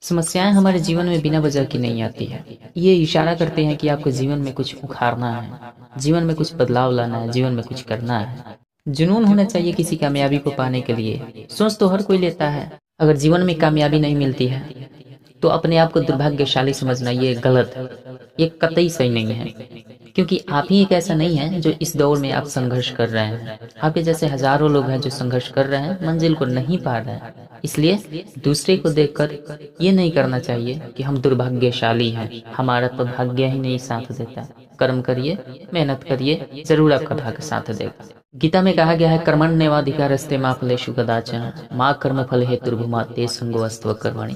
समस्याएं हमारे जीवन में बिना वजह की नहीं आती है। ये इशारा करते हैं कि आपको जीवन में कुछ उखाड़ना है, जीवन में कुछ बदलाव लाना है, जीवन में कुछ करना है। जुनून होना चाहिए किसी कामयाबी को पाने के लिए। सोच तो हर कोई लेता है। अगर जीवन में कामयाबी नहीं मिलती है तो अपने आप को दुर्भाग्यशाली समझना ये गलत है। ये कतई सही नहीं है, क्योंकि आप ही एक ऐसा नहीं है जो इस दौर में आप संघर्ष कर रहे हैं। आपके जैसे हजारों लोग हैं जो संघर्ष कर रहे हैं, मंजिल को नहीं पा रहे हैं। इसलिए दूसरे को देखकर ये नहीं करना चाहिए कि हम दुर्भाग्यशाली हैं, हमारा तो भाग्य ही नहीं साथ देता। कर्म करिए, मेहनत करिए, जरूर आपका भाग्य साथ देगा। गीता में कहा गया है, कर्मण्येवाधिकारस्ते मा फलेषु कदाचन माँ कर्म फल हेतुर्भुमा ते संगोऽस्त्व कर्मणि।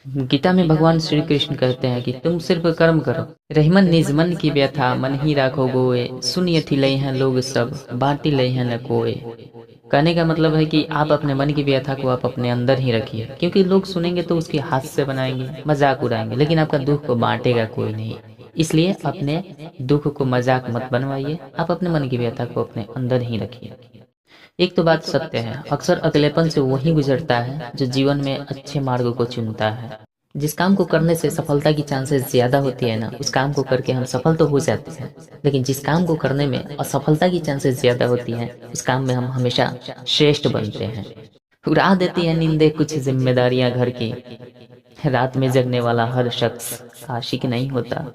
गीता में भगवान श्री कृष्ण कहते हैं कि तुम सिर्फ कर्म करो, रहीमन निज मन की व्यथा मन ही राखो गोए, सुन यथि लय हैं लोग सब बांटी लय हैं न कोए। कहने का मतलब है कि आप अपने मन की व्यथा को आप अपने अंदर ही रखिए, क्योंकि लोग सुनेंगे तो उसकी हास्य बनाएंगे, मजाक उड़ाएंगे, लेकिन आपका दुख को बांटेगा कोई नहीं। इसलिए अपने दुख को मजाक मत बनवाइए, आप अपने मन की व्यथा को अपने अंदर ही रखिए। एक तो बात सत्य है, अक्सर अकेलेपन से वही गुजरता है जो जीवन में अच्छे मार्ग को चुनता है। जिस काम को करने से सफलता की चांसेस ज्यादा होती है ना, उस काम को करके हम सफल तो हो जाते हैं, लेकिन जिस काम को करने में असफलता की चांसेस ज्यादा होती हैं, उस काम में हम हमेशा श्रेष्ठ बनते हैं। उड़ा देती है नींदे कुछ जिम्मेदारियां घर की, रात में जगने वाला हर शख्स आशिक नहीं होता।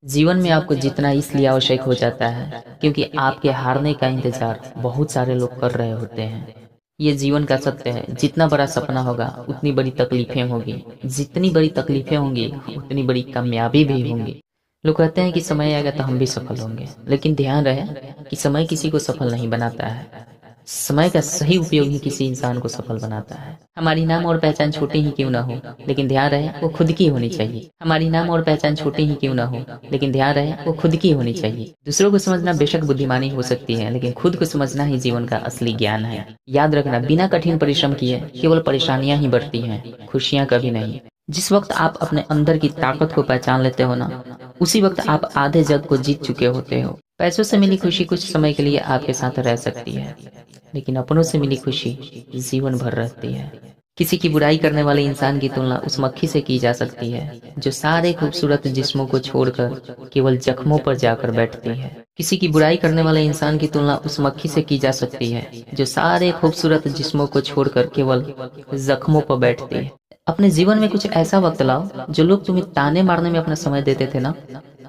जीवन में आपको जितना इसलिए आवश्यक हो जाता है क्योंकि आपके हारने का इंतजार बहुत सारे लोग कर रहे होते हैं। ये जीवन का सत्य है, जितना बड़ा सपना होगा उतनी बड़ी तकलीफें होगी, जितनी बड़ी तकलीफें होंगी उतनी बड़ी कामयाबी भी होंगी। लोग कहते हैं कि समय आएगा तो हम भी सफल होंगे, लेकिन ध्यान रहे कि समय किसी को सफल नहीं बनाता है। समय का सही उपयोग ही किसी इंसान को सफल बनाता है। हमारी नाम और पहचान छोटी ही क्यों ना हो, लेकिन ध्यान रहे वो खुद की होनी चाहिए। हमारी नाम और पहचान छोटी ही क्यों ना हो, लेकिन ध्यान रहे वो खुद की होनी चाहिए। दूसरों को समझना बेशक बुद्धिमानी हो सकती है, लेकिन खुद को समझना ही जीवन का असली ज्ञान है। याद रखना, बिना कठिन परिश्रम किए केवल परेशानियां ही बढ़ती हैं, खुशियां कभी नहीं। जिस वक्त आप अपने अंदर की ताकत को पहचान लेते हो ना, उसी वक्त आप आधे जग को जीत चुके होते हो। पैसों से मिली खुशी कुछ समय के लिए आपके साथ रह सकती है, लेकिन अपनों से मिली खुशी जीवन भर रहती है। किसी की बुराई करने वाले इंसान की तुलना उस मक्खी से की जा सकती है जो सारे खूबसूरत जिस्मों को छोड़कर केवल जख्मों पर जाकर बैठती है। किसी की बुराई करने वाले इंसान की तुलना उस मक्खी से की जा सकती है जो सारे खूबसूरत जिस्मों को छोड़कर केवल जख्मों पर बैठती है। अपने जीवन में कुछ ऐसा वक्त लाओ, जो लोग तुम्हें ताने मारने में अपना समय देते थे ना,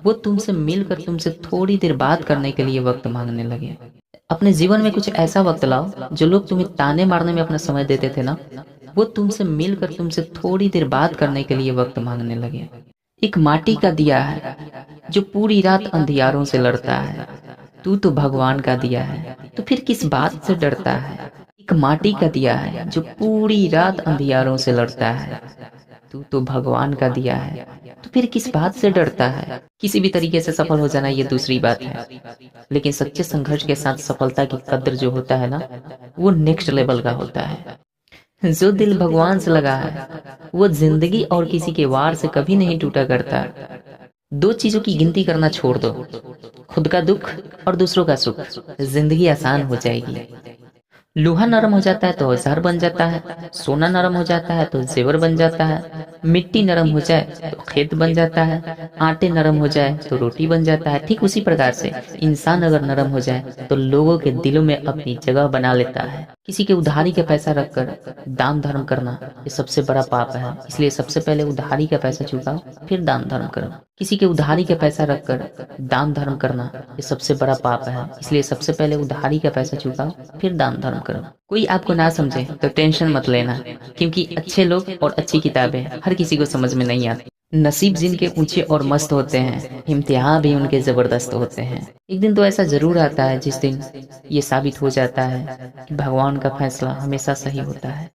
वो तुमसे मिलकर तुमसे थोड़ी देर बात करने के लिए वक्त मांगने लगे। अपने जीवन में कुछ ऐसा वक्त लाओ, जो लोग तुम्हें ताने मारने में अपना समय देते थे ना, वो तुमसे मिलकर तुमसे थोड़ी देर बात करने के लिए वक्त मांगने लगे। एक माटी का दिया है जो पूरी रात अंधियारों से लड़ता है, तू तो भगवान का दिया है तो फिर किस बात से डरता है। एक माटी का दिया है जो पूरी रात अंधियारों से लड़ता है, तू तो भगवान का दिया है तो फिर किस बात से डरता है। किसी भी तरीके से सफल हो जाना ये दूसरी बात है, लेकिन सच्चे संघर्ष के साथ सफलता की कद्र जो होता है ना, वो नेक्स्ट लेवल का होता है। जो दिल भगवान से लगा है वो जिंदगी और किसी के वार से कभी नहीं टूटा करता। दो चीजों की गिनती करना छोड़ दो, खुद का दुख और दूसरों का सुख, जिंदगी आसान हो जाएगी। लोहा नरम हो जाता है तो औजार बन जाता है, सोना नरम हो जाता है तो जेवर बन जाता है, मिट्टी नरम हो जाए तो खेत बन जाता है, आटे नरम हो जाए तो रोटी बन जाता है। ठीक उसी प्रकार से इंसान अगर नरम हो जाए तो लोगों के दिलों में अपनी जगह बना लेता है। किसी के उधारी का पैसा रखकर दान धर्म करना ये सबसे बड़ा पाप है, इसलिए सबसे पहले उधारी का पैसा चुकाओ फिर दान धर्म करो। किसी के उधारी का पैसा रखकर दान धर्म करना ये सबसे बड़ा पाप है, इसलिए सबसे पहले उधारी का पैसा चुकाओ फिर दान धर्म करो। कोई आपको ना समझे तो टेंशन मत लेना, क्योंकि अच्छे लोग और अच्छी किताबें हर किसी को समझ में नहीं आती। नसीब जिनके ऊंचे और मस्त होते हैं, इम्तिहान भी उनके जबरदस्त होते हैं। एक दिन तो ऐसा जरूर आता है जिस दिन ये साबित हो जाता है कि भगवान का फैसला हमेशा सही होता है।